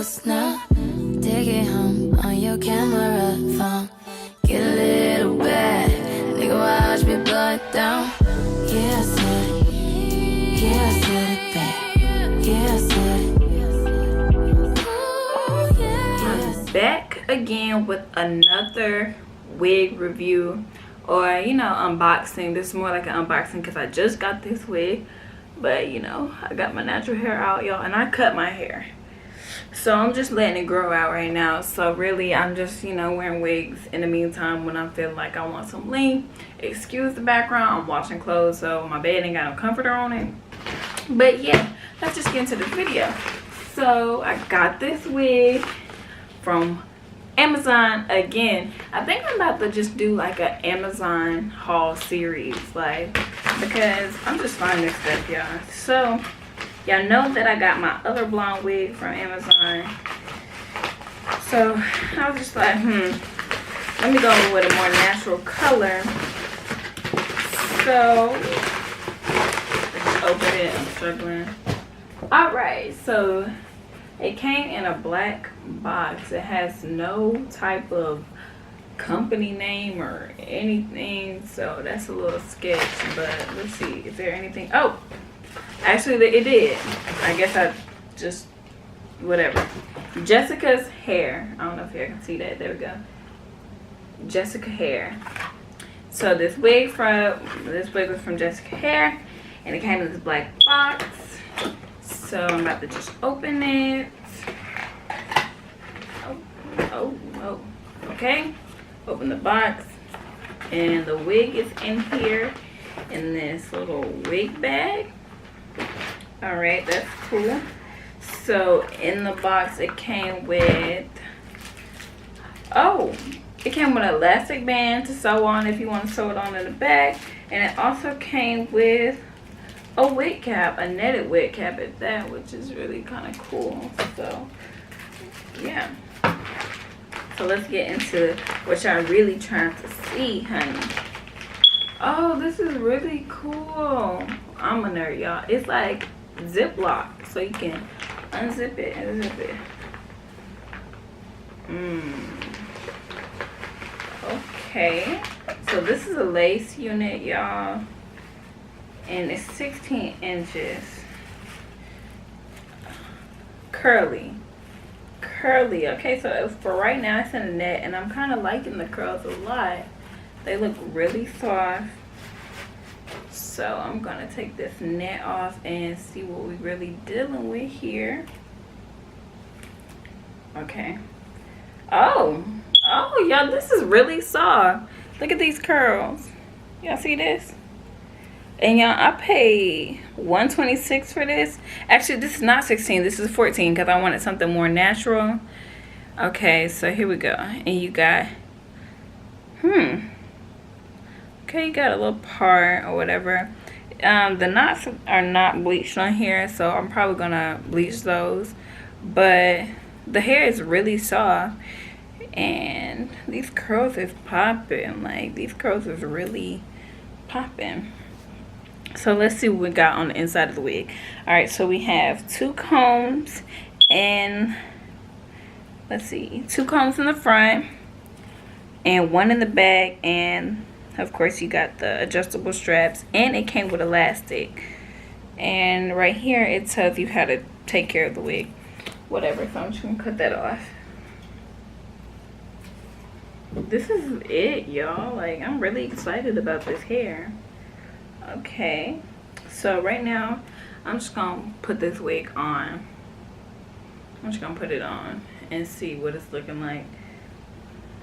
close now. Take it home on your camera phone. Get a little wet, nigga, watch me blow it down. Yeah, I said it. Yeah, I said it back. Yeah, I said it. I'm back again with another wig review, or you know, unboxing. This is more like an unboxing because I just got this wig, but you know, I got my natural hair out, y'all, and I cut my hair, so I'm just letting it grow out right now. So really, I'm just, you know, wearing wigs in the meantime when I feel like I want some length. Excuse the background, I'm washing clothes, so my bed ain't got no comforter on it. But yeah, let's just get into the video. So I got this wig from Amazon again. I think I'm about to just do like an Amazon haul series, like, because I'm just finding stuff, y'all. So y'all know that I got my other blonde wig from Amazon, so I was just like, let me go with a more natural color. So let's open it. I'm struggling. All right, so it came in a black box. It has no type of company name or anything, so that's a little sketch. But let's see, is there anything? Oh, actually it did. I guess I just, whatever. Jessica's Hair. I don't know if you can see that. There we go. Jessica Hair. So this wig was from Jessica Hair, and it came in this black box. So I'm about to just open it. Oh, okay. Open the box, and the wig is in here in this little wig bag. All right, that's cool. So in the box, it came with, it came with an elastic band to sew on if you want to sew it on in the back, and it also came with a wig cap, a netted wig cap at that, which is really kind of cool. So yeah, so let's get into what y'all really trying to see, honey. Oh, this is really cool. I'm a nerd, y'all. It's like Ziploc, so you can unzip it and zip it. Okay, so this is a lace unit, y'all, and it's 16 inches. Curly. Okay, so for right now it's in a net, and I'm kind of liking the curls a lot. They look really soft. So I'm gonna take this net off and see what we really dealing with here. Okay. Oh, y'all, this is really soft. Look at these curls. Y'all see this? And y'all, I paid $126 for this. Actually, this is not 16. This is 14 because I wanted something more natural. Okay, so here we go. And you got, okay, you got a little part or whatever. The knots are not bleached on here, so I'm probably gonna bleach those. But the hair is really soft, and these curls is popping. Like, these curls is really popping. So let's see what we got on the inside of the wig. All right, so we have 2 combs, and let's see, 2 combs in the front and 1 in the back, and of course you got the adjustable straps, and it came with elastic. And right here it tells you how to take care of the wig, whatever. So I'm just gonna cut that off. This is it, y'all. Like, I'm really excited about this hair. Okay, so right now I'm just gonna put this wig on. I'm just gonna put it on and see what it's looking like.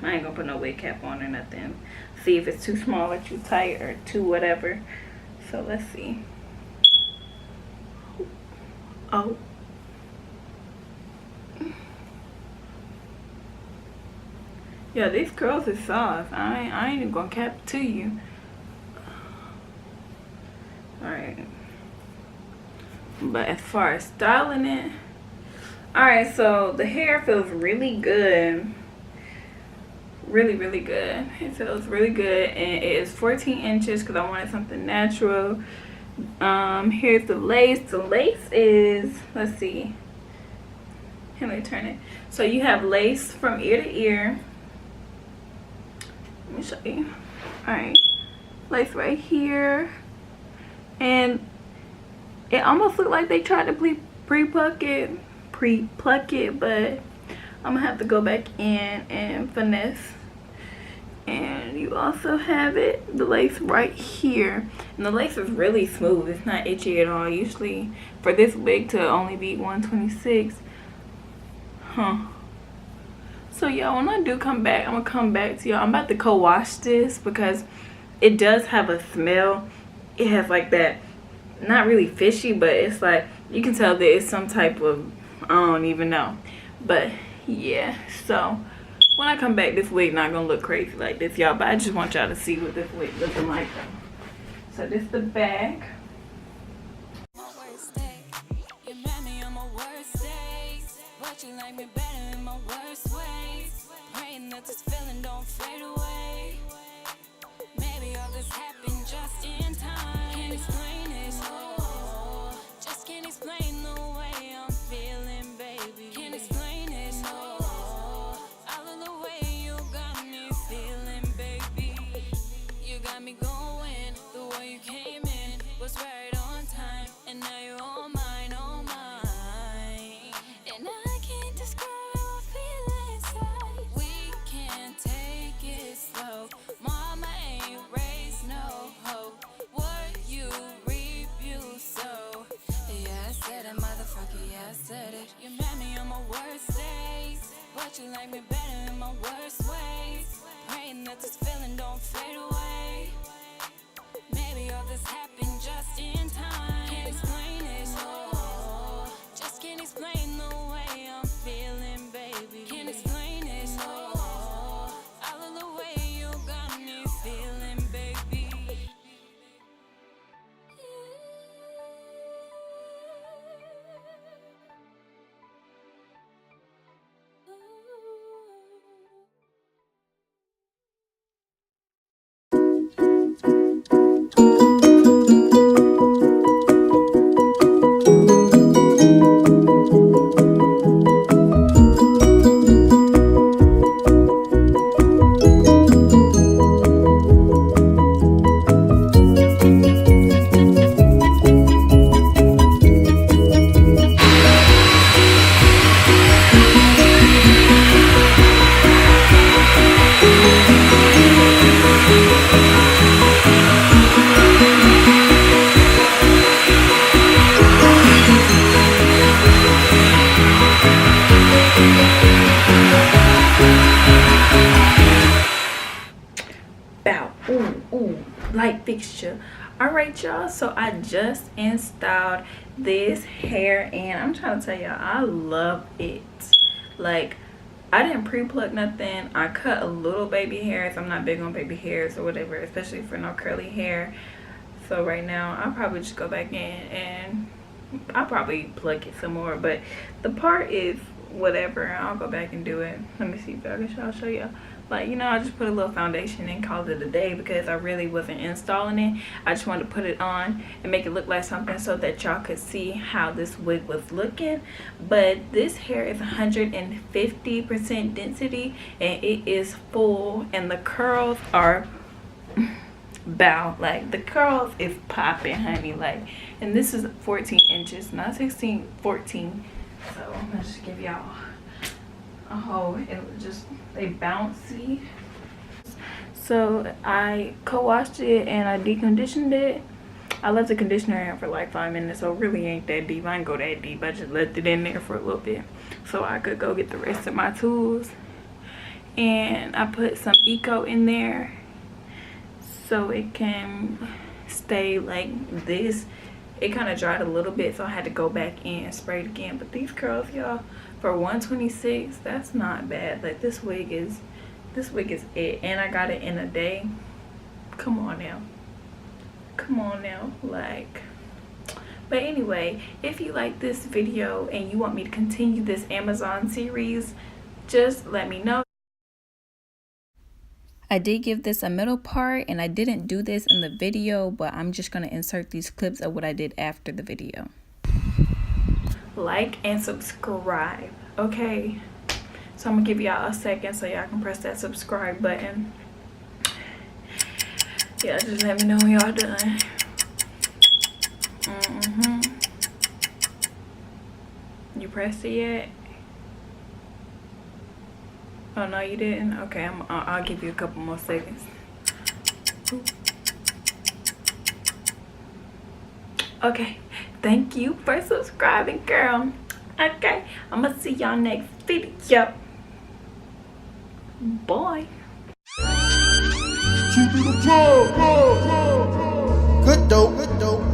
I ain't gonna put no wig cap on or nothing. See if it's too small or too tight or too whatever. So let's see. Oh, yeah, these curls is soft. I ain't even gonna cap it to you. Alright, but as far as styling it, alright, so the hair feels really good. Really good. It feels really good, and it is 14 inches because I wanted something natural. Here's the lace. The lace is, let's see, Here, let me turn it. So you have lace from ear to ear. Let me show you. All right, lace right here, and it almost looked like they tried to pre-pluck it, but I'm gonna have to go back in and finesse. And you also have the lace right here, and the lace is really smooth. It's not itchy at all. Usually for this wig to only be 126, so y'all, when I do come back, I'm gonna come back to y'all. I'm about to co-wash this because it does have a smell. It has like that, not really fishy, but it's like you can tell that it's some type of, I don't even know, but yeah. So when I come back, this wig not gonna look crazy like this, y'all, but I just want y'all to see what this wig looking like. So this the back. You like me better in my worst ways. Praying that this feeling don't fade away. Maybe all this happened just in time. Can't explain it, oh, just can't explain the way I'm feeling, baby. Can't explain it, oh, all of the way you got me feeling, baby. You got me going, the way you came in was right on time, and now you're all mine, all mine. And I can't describe how I feel inside. We can't take it slow. Mama ain't raised no hope. What you reap, you sow. Yeah, I said it, motherfucker, yeah, I said it. You met me on my worst days, but you like me better in my worst ways. Praying that this feeling don't fade away. Maybe all this happened just in time. Can't explain it, oh, just can't explain the way I'm feeling, baby. Can't explain it, oh, all of the way you got me feeling, baby. Bow. Ooh, light fixture. All right, y'all, so I just installed this hair, and I'm trying to tell y'all, I love it. Like, I didn't pre-pluck nothing. I cut a little baby hairs. I'm not big on baby hairs or whatever, especially for no curly hair. So right now I'll probably just go back in and I'll probably pluck it some more, but the part is whatever. I'll go back and do it. Let me see if I'll show you. Like, you know, I just put a little foundation and called it a day because I really wasn't installing it. I just wanted to put it on and make it look like something so that y'all could see how this wig was looking. But this hair is 150% density and it is full, and the curls are bow. Like, the curls is popping, honey. Like, and this is 14 inches, not 16, 14. So I'm gonna just give y'all a whole, it was just, they bouncy. So I co-washed it and I deconditioned it. I left the conditioner in for like 5 minutes, so it really ain't that deep. I didn't go that deep. I just left it in there for a little bit so I could go get the rest of my tools. And I put some Eco in there so it can stay like this. It kind of dried a little bit, so I had to go back in and spray it again. But these curls, y'all, for 126, that's not bad. Like, this wig is it. And I got it in a day. Come on now, like. But anyway, if you like this video and you want me to continue this Amazon series, just let me know. I did give this a middle part, and I didn't do this in the video, but I'm just going to insert these clips of what I did after the video. Like and subscribe. Okay, so I'm gonna give y'all a second so y'all can press that subscribe button. Yeah, just let me know when y'all done. You pressed it yet? Oh no, you didn't. Okay, I'll give you a couple more seconds. Okay, thank you for subscribing, girl. Okay, I'm gonna see y'all next video. Bye. Good dope.